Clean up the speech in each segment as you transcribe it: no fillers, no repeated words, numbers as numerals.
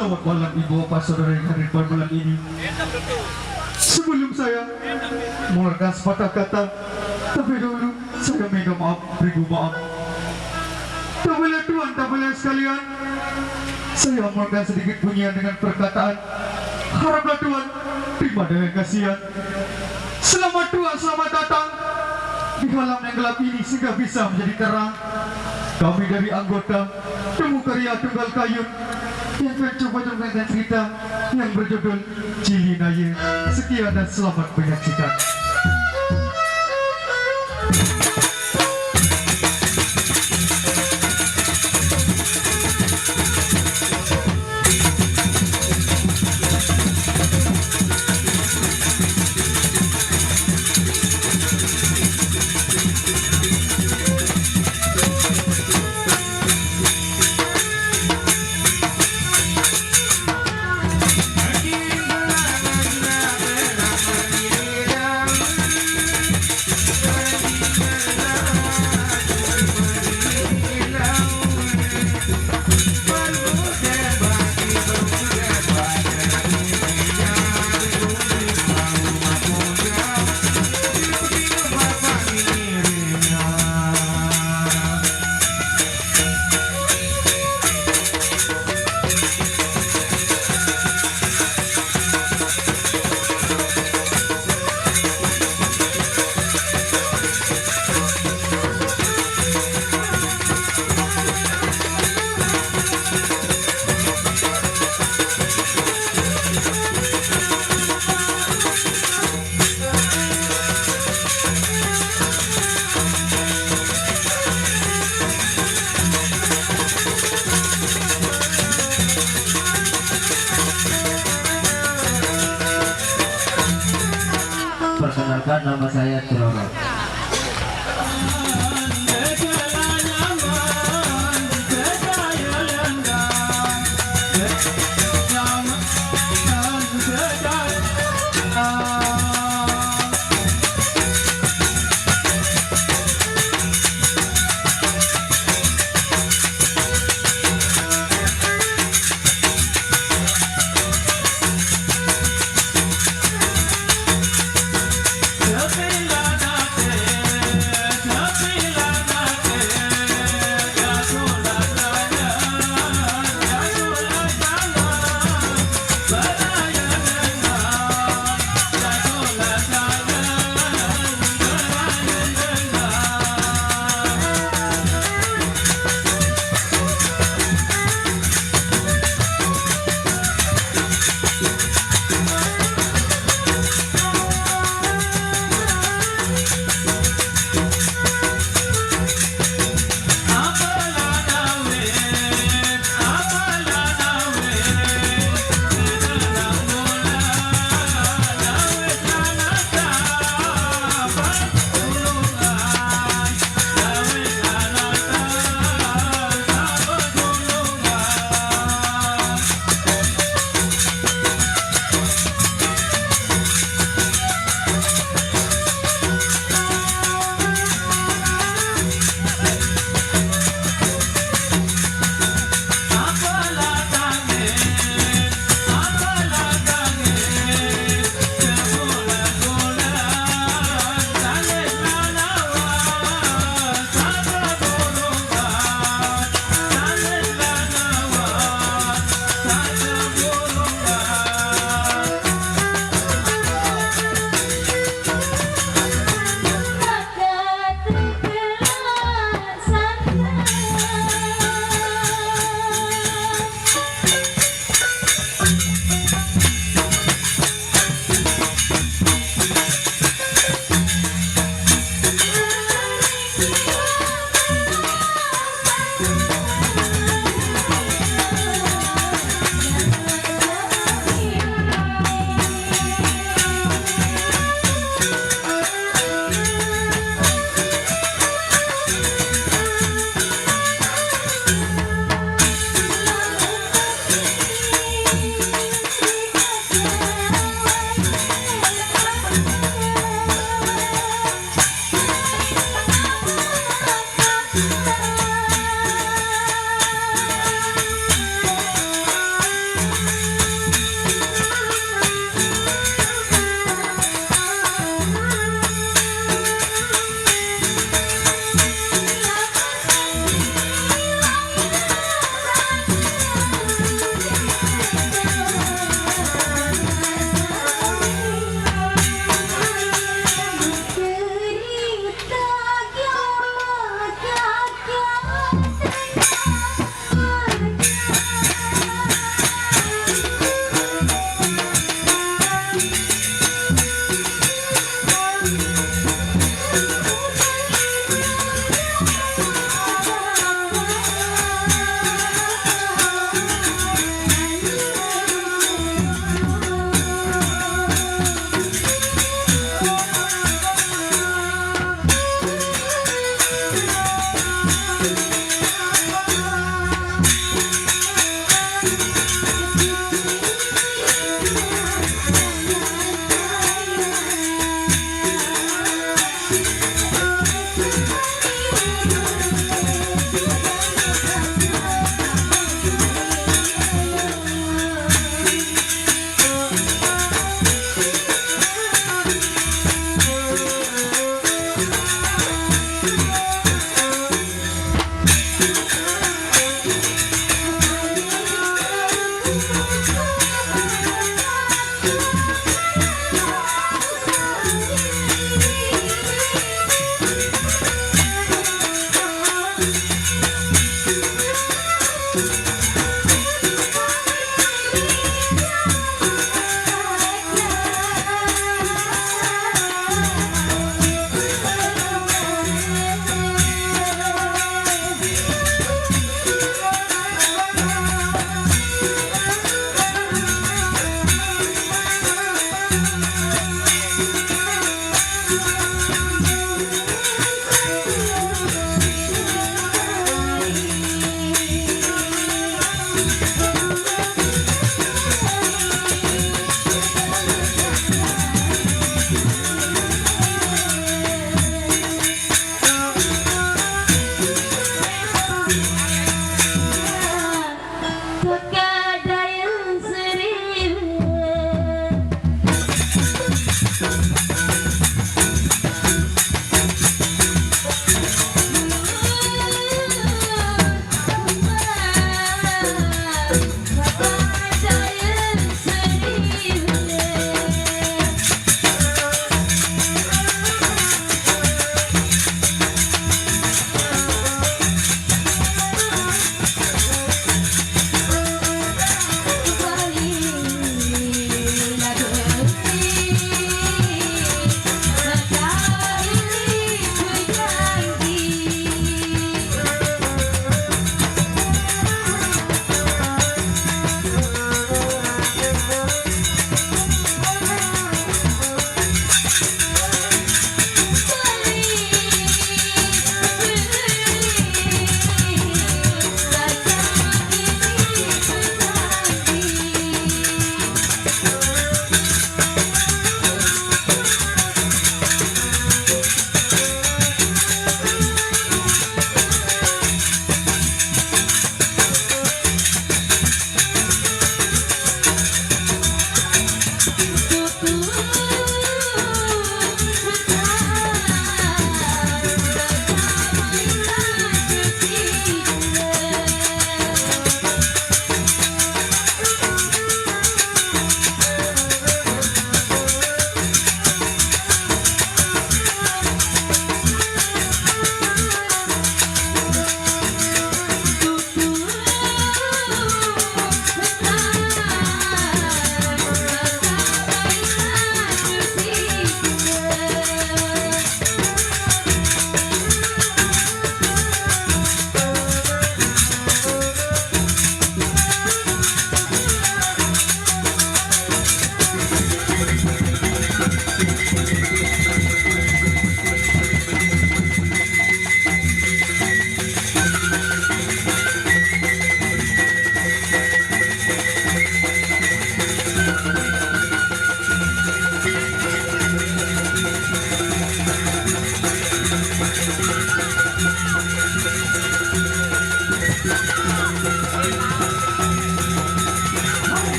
Selamat malam ibu bapak saudara yang hadir pada malam ini. Sebelum saya mengeluarkan sepatah kata, tapi dulu saya minta maaf, beribu maaf. Tak boleh tuan, tak boleh sekalian, saya mengeluarkan sedikit bunyian dengan perkataan. Haraplah tuan terima dengan kasihan. Selamat tuan, selamat datang di malam yang gelap ini sehingga bisa menjadi terang. Kami dari anggota Temu Karya Tunggal Kayun yang mencoba menceritakan cerita yang berjudul Cilinaya. Sekian dan selamat menyaksikan. perkenalkan nama saya Troro.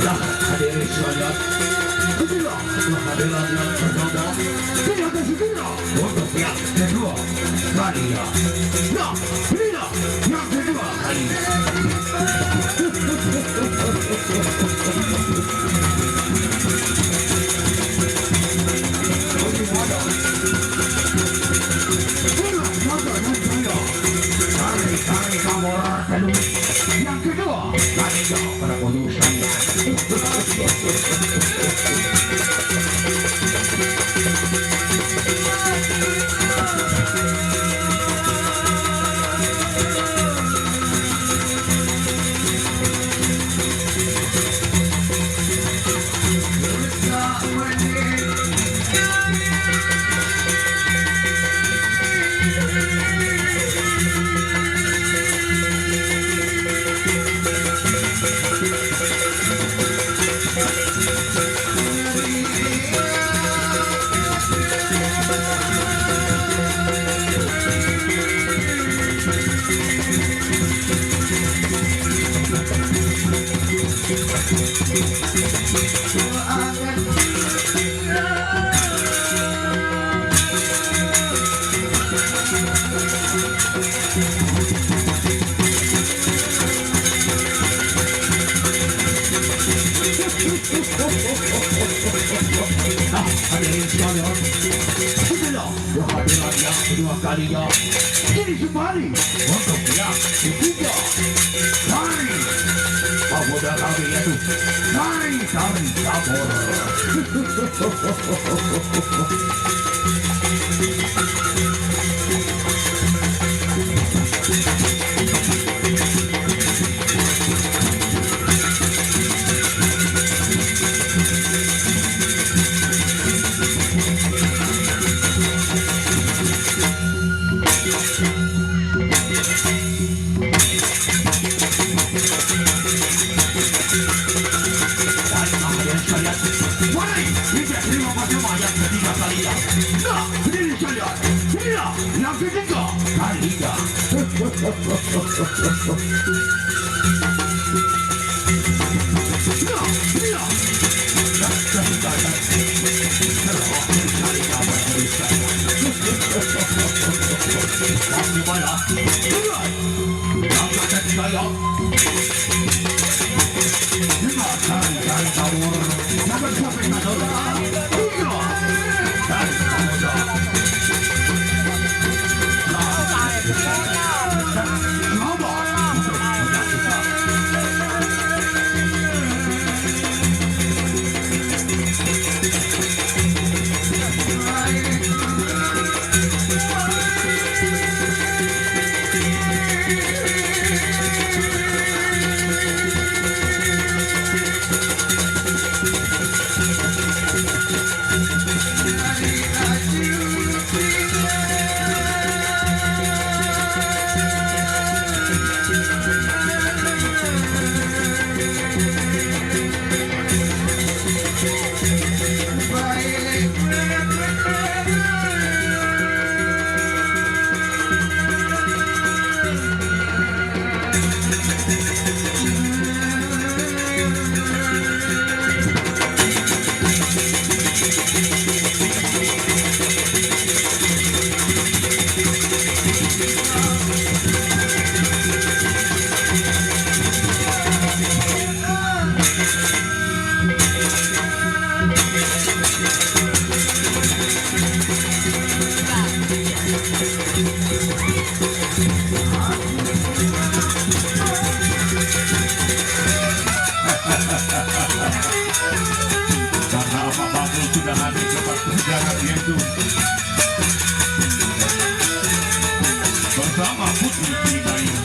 Nah, hadirin sekalian, inilah kehadiran yang pertama. Tidak ada segera untuk yang kedua kalinya. Nah, inilah yang kedua kalinya. Tarik kamu orang yang kedua kalinya pada urusannya. Hadirin sekalian, itulah kehadiran yang kedua kalinya. Ini kembali untuk yang ketiga kali. Pemuda kami yaitu Tari Tabor. Nah, berdiri sekalian. Inilah yang ketiga kalinya. Nah, inilah yang ketiga yang dimana? Yang ketiga yang lima kali kabur. Yang bersiapin adalah tiga. Dari pemuda. Kenapa? Untuk menyaksikan. Karena Ama Bangkul sudah hadir tempat persidangan yaitu bersama Putri Tinayu.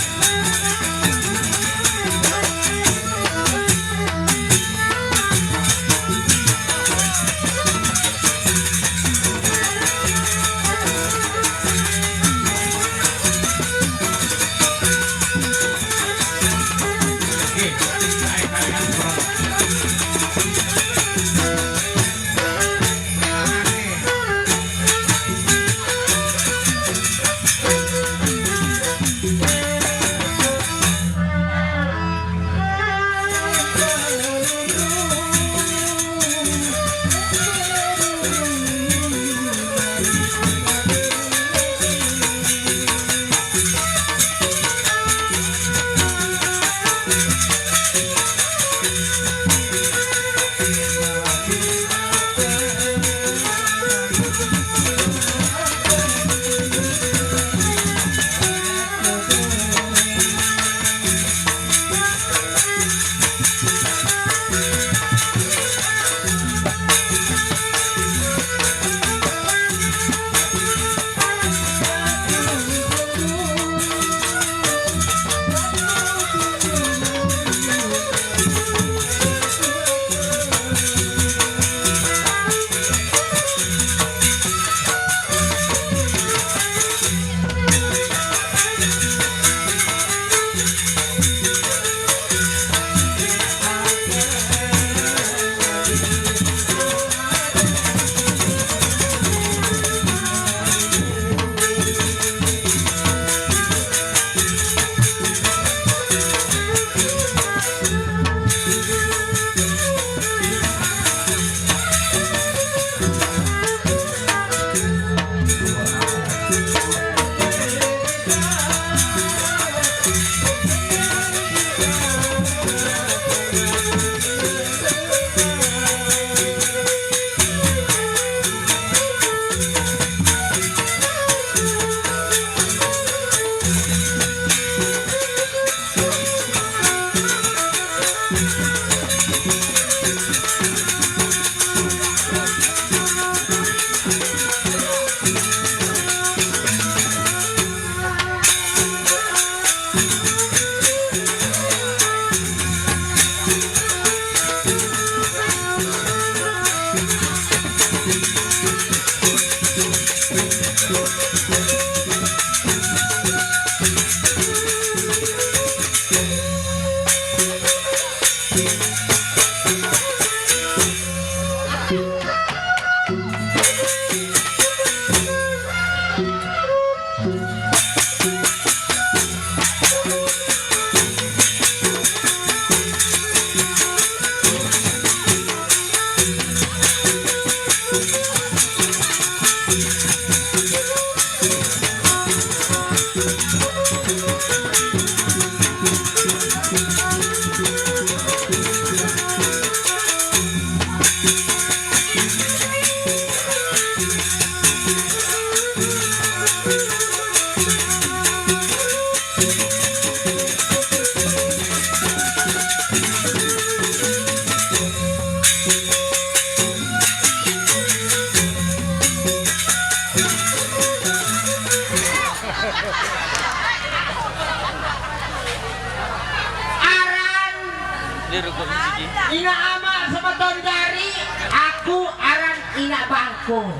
Ina ama semeton dari aku aran ina bangkun.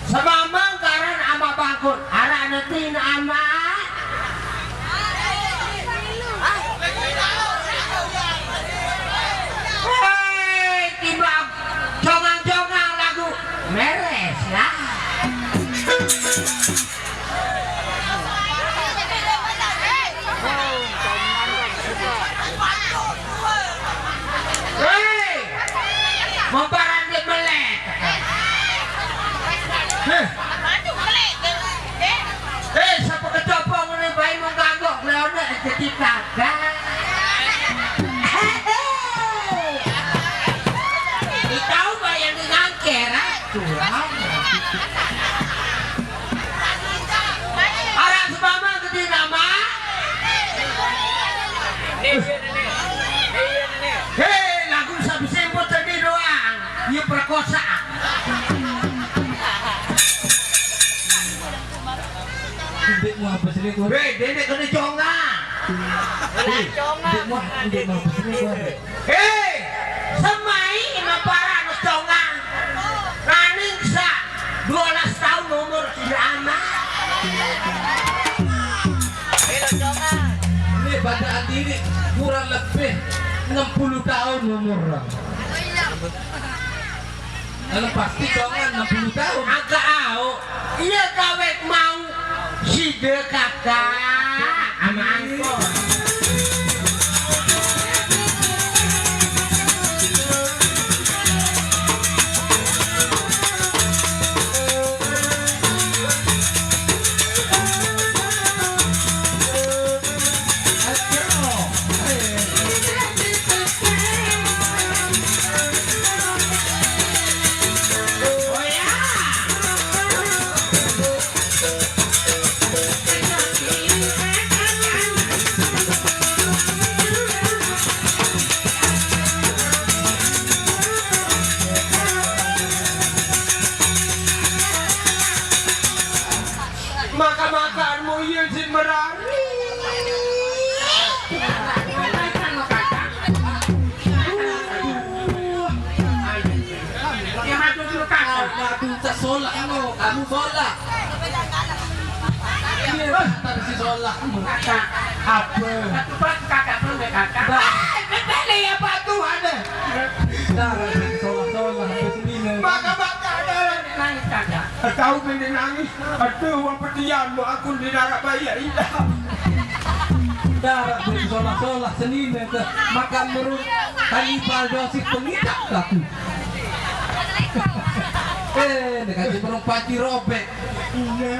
Semamang karan ama bangkun. Aran nanti ina ama. Hei, tiba jongang-jongang lagu meres lah. Membaran dia melek. Siapa ketua Dek mau apa sih gua? Dede kena conga. Dek mau apa sih gua? Hei, semai para anu conga. Raning sa 12 tahun umur tidak aman. Ini badan ini kurang lebih 60 tahun umur. Kalau pasti congan 60 tahun. Agak au. Iya gawe mau si kakak ama angkor. Makan-makanmu iya si merari. Kamu tak solak kamu solak. Iya, tadi si solak kamu. Apa? Kakak pun kakak. Beli ya batu ada. Nah, solak habis ini. Maka ada nangis kakak. Tahu bini nangis. Aduh, apa diammu aku dinarak bayar indah. Darah dari solak Senin ke makan merut kanibal dosis pengikat aku. Dekat perung pati robek. Iya.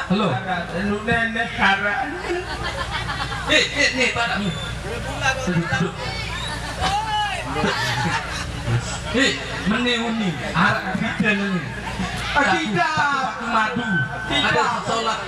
Halo. Lu nenek kara. Nih padamu. Duduk. Menewuni arak bidan ini. Tidak. Madu. Ada solak.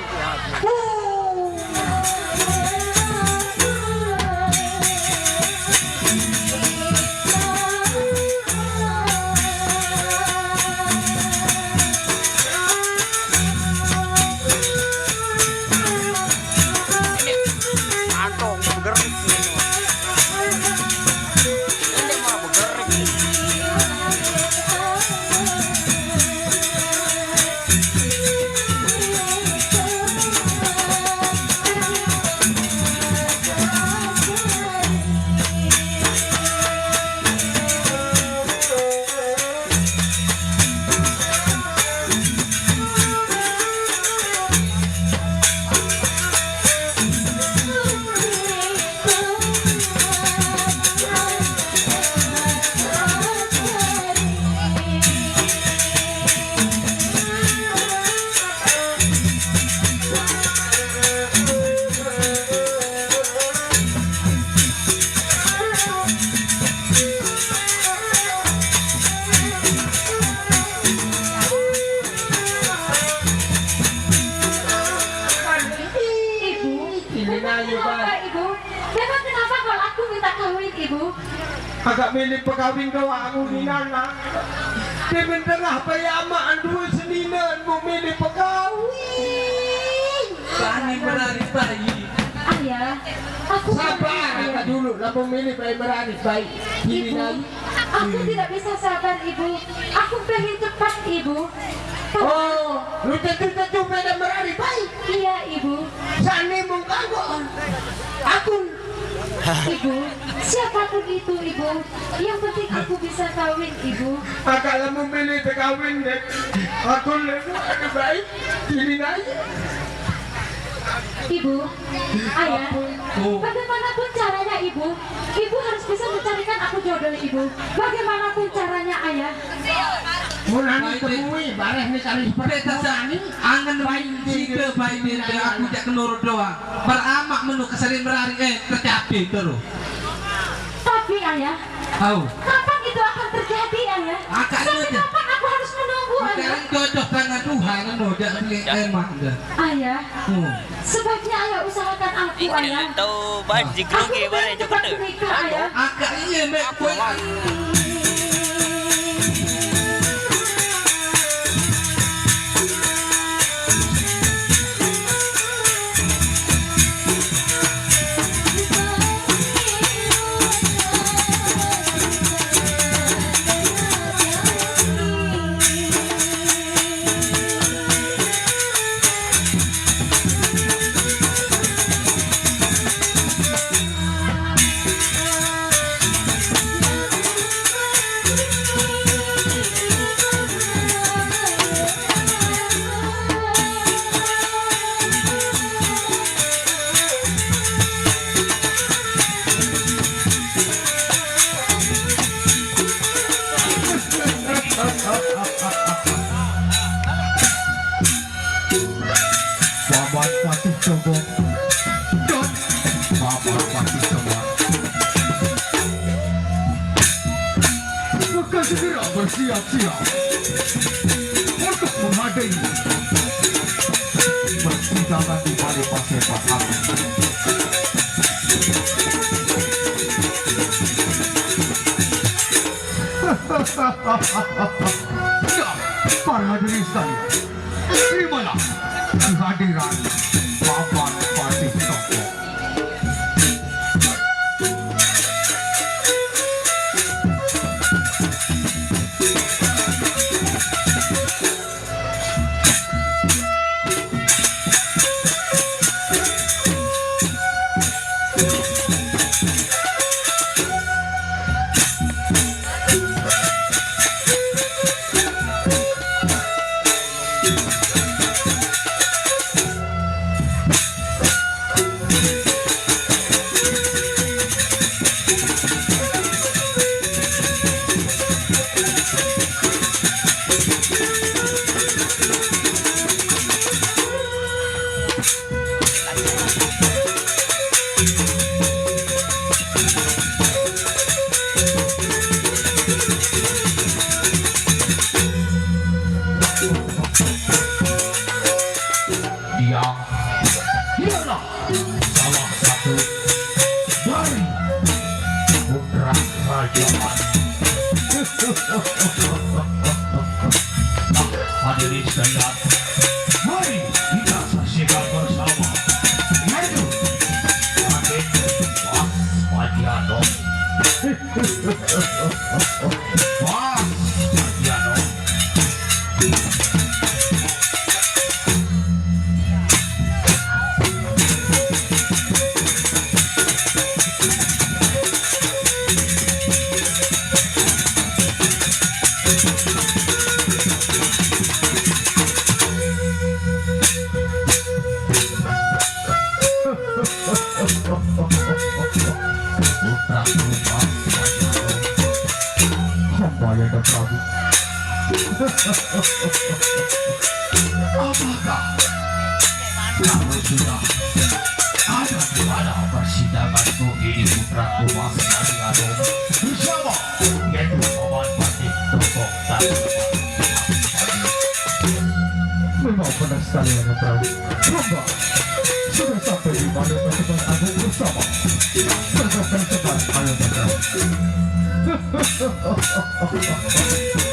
Agak milih pekawin kau aku ni nana. Dia mendengar payamaan dua seninan mau milih pekawin. Kami beraris bayi. Ayah, aku Sabar kata dulu lah memilih bayi beraris baik. Ini Ibu, lagi. aku tidak bisa sabar ibu. Aku pengen cepat ibu. Oh, lu tentu beda beraris baik. Iya ibu. Sani mengkago. Aku. Ibu, siapapun itu ibu. Yang penting aku bisa kawin ibu. Agaklah memilih kawin dek. Aku lebih ada baik. Ini lagi. Ibu, ayah, bagaimanapun caranya ibu harus bisa mencarikan aku jodoh ibu. Bagaimanapun caranya ayah. Mulai temui bareh ni kali seperti Sani, angan bayi sida bayi ni aku jak kenurut doang. Beramak menu keserin berari tercapai terus. Tapi ayah, kapan itu akan terjadi ayah? Sampai kapan aku harus menunggu ayah? Sekarang jodoh tangan Tuhan no jak emang dah. Ayah, sebaiknya ayah usahakan aku ayah. Tahu banjir Aku grogi bare pengen jo cepat kata. menikah ayah. Akak iya mek kue. Paman Patih Cobo dan Paman Patih Cobo akan segera bersiap-siap untuk menghadapi persidangan di Balai Paseban Agung. Ya, para hadirin sekalian, terimalah kehadiran Paman Patih Cobo. Dialah salah satu dari putra kerajaan. Hadirin sekalian, mari kita saksikan bersama, yaitu Raden Mas Padiano. Mas Padiano. Yanda Prabu. Apakah kamu sudah ada di mana persidanganku ini, putraku Mas Padiano bersama yaitu Paman Patih Cobo dan memang benar sekali Yanda Prabu. Hamba sudah sampai di Balai Paseban Agung bersama Perseban Yanda Prabu.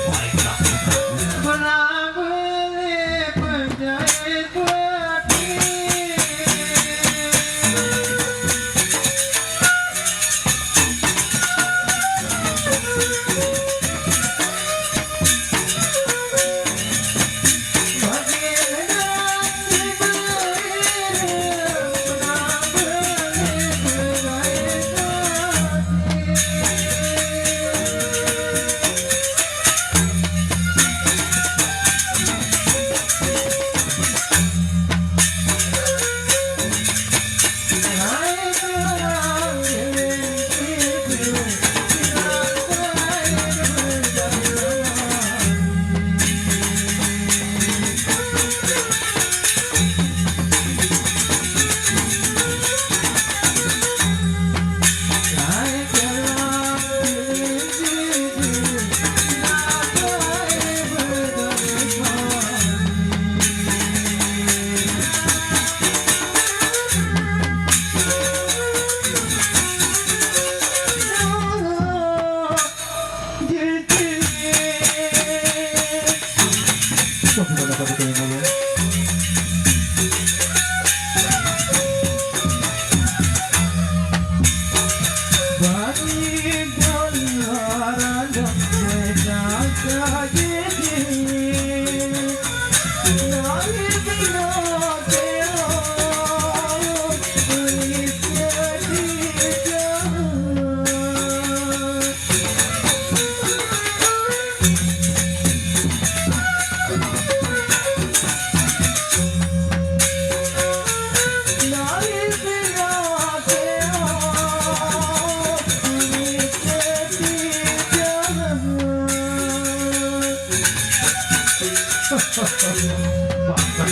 Baiklah putraku. Melambeli penjahit putih.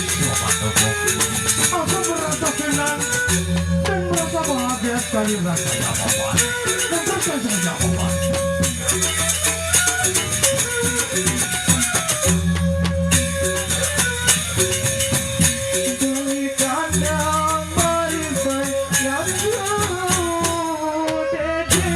Sobat Toko, aku merasa senang dan merasa bahagia sekali rasanya Paman. Dengarkan saja Paman. Berikan yang baik-baik yang jauh dede.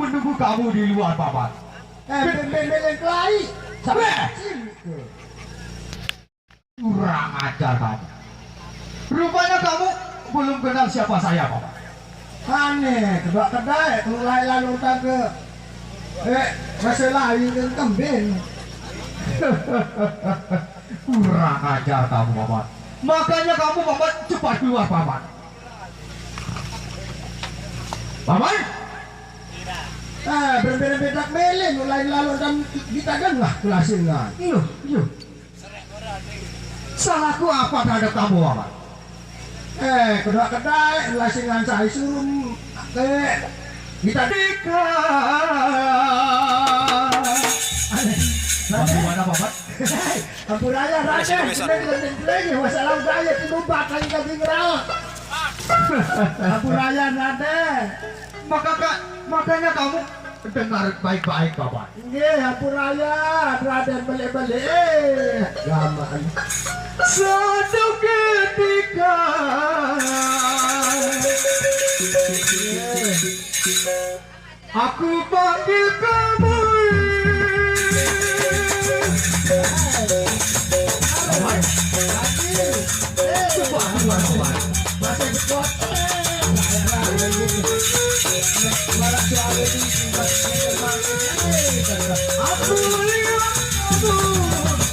menunggu kamu di luar paman. Bembel kelahi. Sampai sini. Kurang ajar kamu. Rupanya kamu belum kenal siapa saya, paman. Aneh, kedai mulai lalu tak ke masalah ini kembing. Kurang ajar kamu, paman. Makanya kamu, paman, cepat keluar, paman. Paman? Berbeda-beda melin mulai lalu dan kita dengar kelasingan. Iyo. Salahku apa terhadap kamu, paman? Kedai kelasingan saya suruh kita Bagaimana, paman? Ampuraya rakyat, lagi wasalam saya tiba lagi kaki ngerawat. Ampuraya Raden. Makanya kamu dengar baik-baik, paman. Nggih, Ampuraya Raden balik-balik. Gaman. Suatu ketika aku panggil kamu. Aku lihat kamu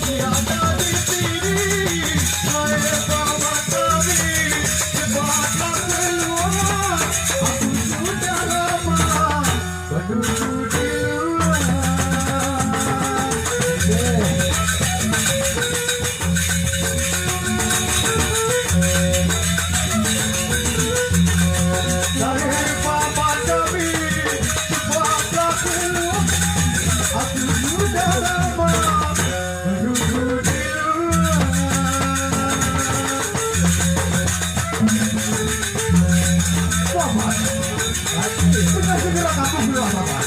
tiada di sini. Hai kawan kami, cepatlah keluar. Aku sudah lama berduduk di luar. Dari paman kami, cepatlah keluar. Aku sudah lama berduduk di luar. Paman, segera kamu keluar, paman.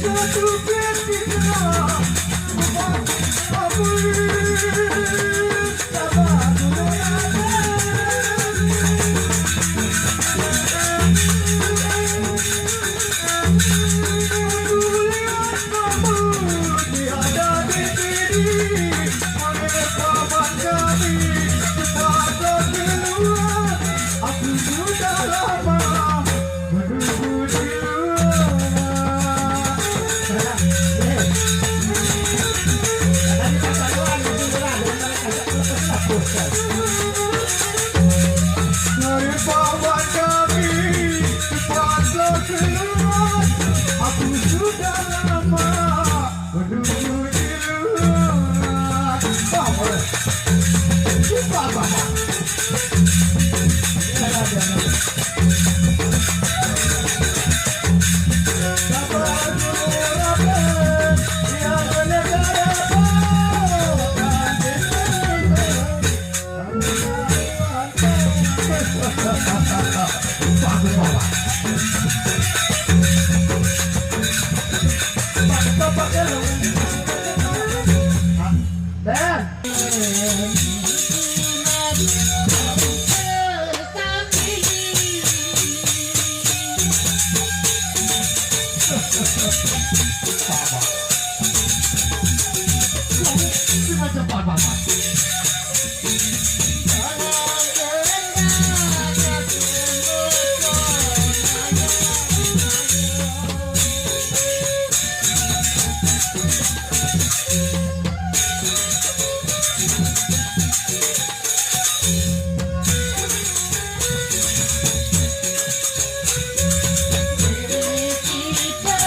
Suatu ketika aku sudah lama berduduk di dari paman kami, cepatlah keluar. Aku sudah lama berduduk di luar. Paman, cepat, paman. Bagus, paman. Dan Dengan cepat, paman. Kita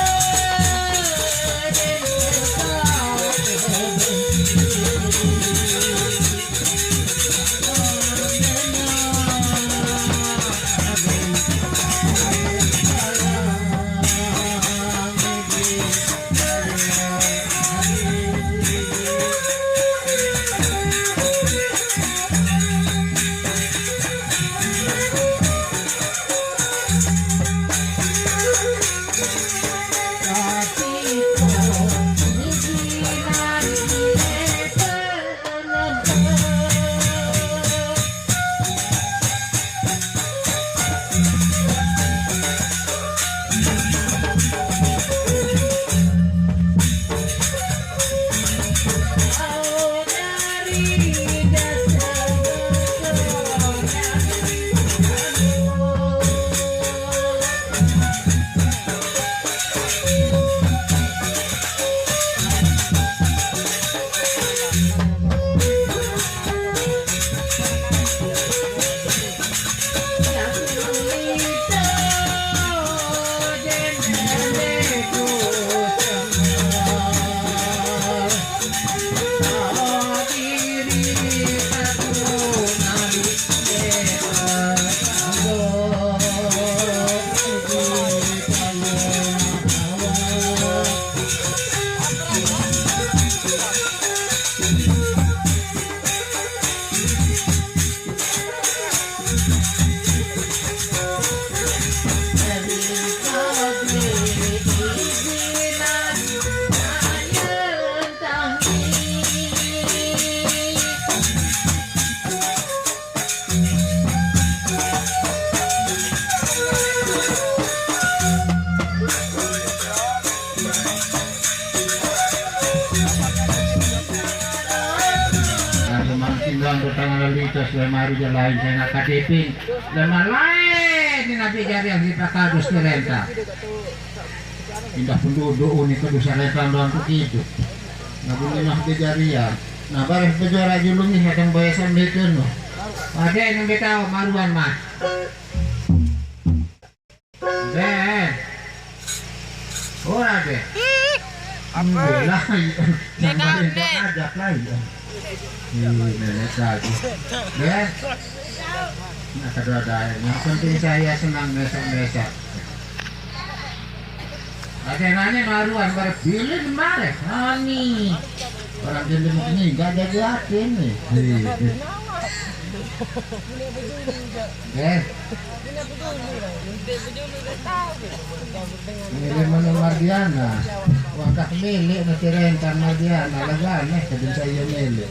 maru lain saya nak kadeping lemah lain di nabi jari yang dipakadus ke renta pindah penduduk unik kedua renta doang begitu nabungi nak jari ya nah baris pejuara julung ini yang bayasan itu no ada yang tahu maruan mah deh ora deh alhamdulillah jangan ajak lagi nenek lagi deh nah kedua ada yang penting saya senang besok ada nanya maruan berpilih kemarin nih orang jenis ini gak jadi hati nih milik mana Mardiana wakah milik nanti rentan Mardiana lagane kedua saya milik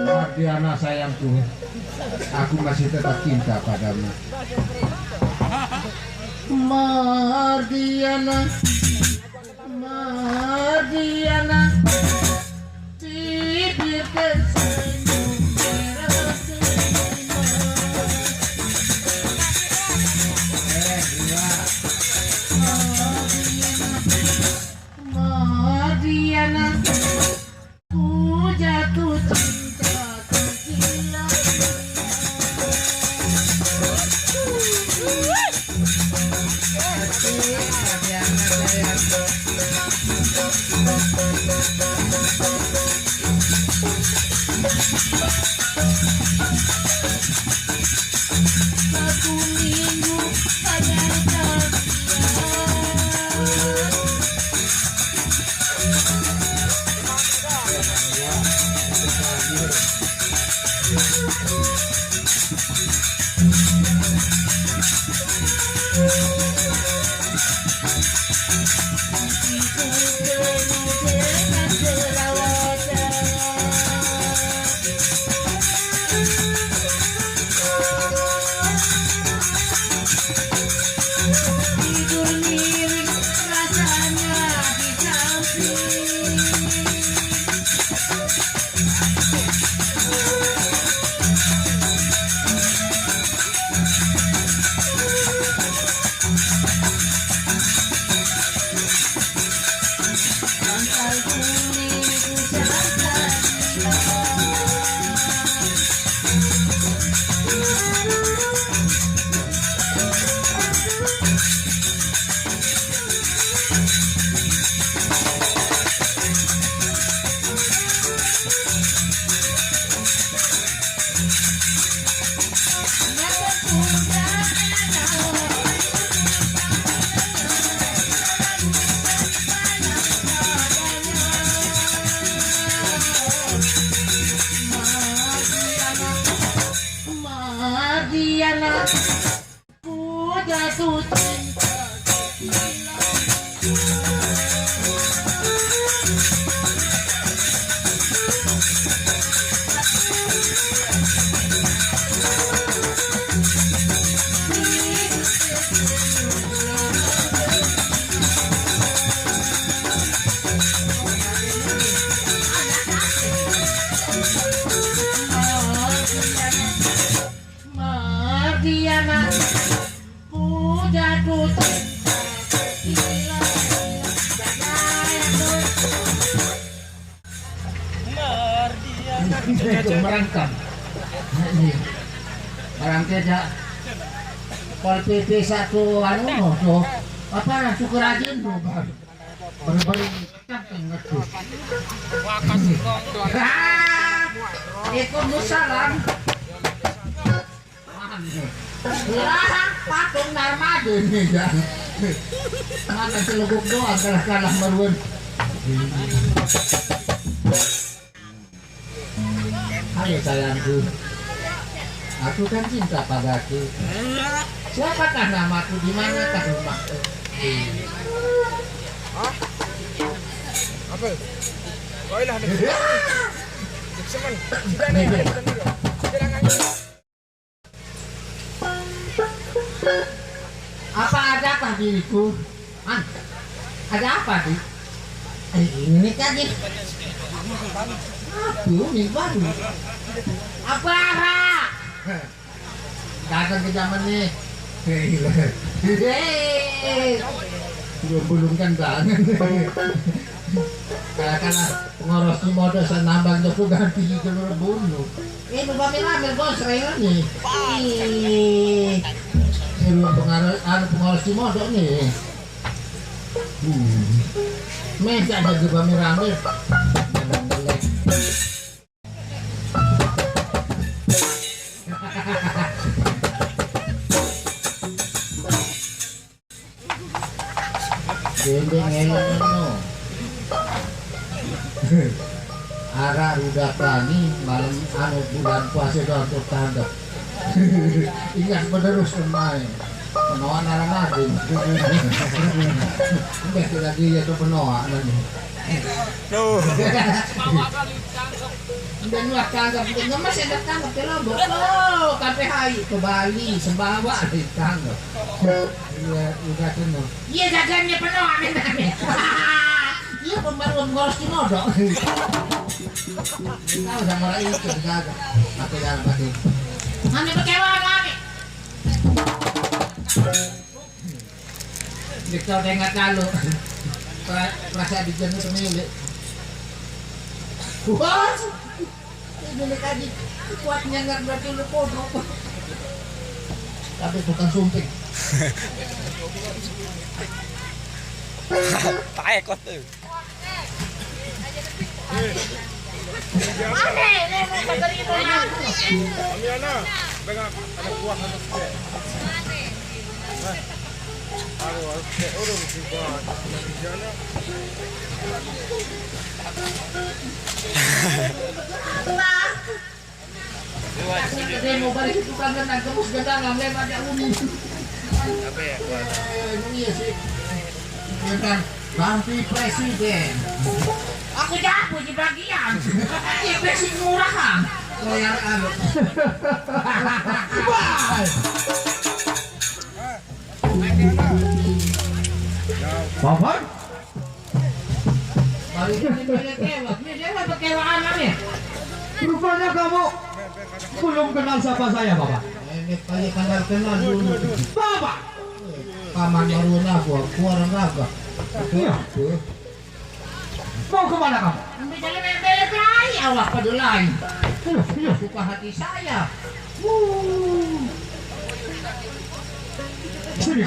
Mardiana sayangku aku masih tetap cinta padamu Mardiana bibir tersenyum merah Mardiana ku jatuh cinta tergila satu minggu pada tidur miring rasanya di samping bantal kuning ku jaga Mardiana ku jatuh cinta Mardiana ku jatuh cinta gila Mardiana merangkam barang tidak pol PP satu anu tuh apa syukur rajin tuh baru camping ngetus Waalaikumsalam Larang patung narmada nih ya. Mana seluguk doang kalah meruan. Halo sayangku, aku kan cinta padaku. Siapakah namaku, di manakah rumahku? Apa? Baiklah nih. Semen. Apa ada apa diriku? Ada apa di? Ini tadi. Aduh, nih baru. Apa? Datang ke zaman nih. Belum kan banget. Kala-kala ngoros ni modal sa nambang na po ganti dito na buno. Mabami-rami bos, raya ni. Pengoros ni modal ni. Mesa ada juga rame-rame. Dende ngelong no. Ara udah tani malam anu bulan puasa doang tuh tanda. Ingat menerus main. Penoan arah nadin. Enggak lagi ya tuh penoa nanti. No. Dan wah tanggap itu masih ada tanggap ke Lombok. Oh, kafe hai ke Bali, Sembawa ditanggap. Iya, udah kenal. Iya dagannya penoa nanti. Iya pembaruan ngoros di modok. Tahu sama orang itu jaga. Pakai jalan pakai. Mana kecewa kami? Dikau dengar lalu. Perasa di jenis pemilik. Wah, ini tadi kuatnya nggak berarti lu kodok. Tapi bukan sumping. Tae kok tuh. Mau balik itu kan tembus gendangan lewat ada uni. Iya sih. Kan ganti presiden. Aku jago di bagian. Ini presiden murahan. Bayar anu. Bapak, Balik ini banyak kewak. Ini dia apa kewaan kami? rupanya kamu belum kenal siapa saya, Bapak. Ini kali kenal dulu. Bapak, Paman Maruna gua orang raga. iya. Mau kemana kamu? Ambil jalan bebek lagi awak pada lain. Iya. Suka hati saya. Sini.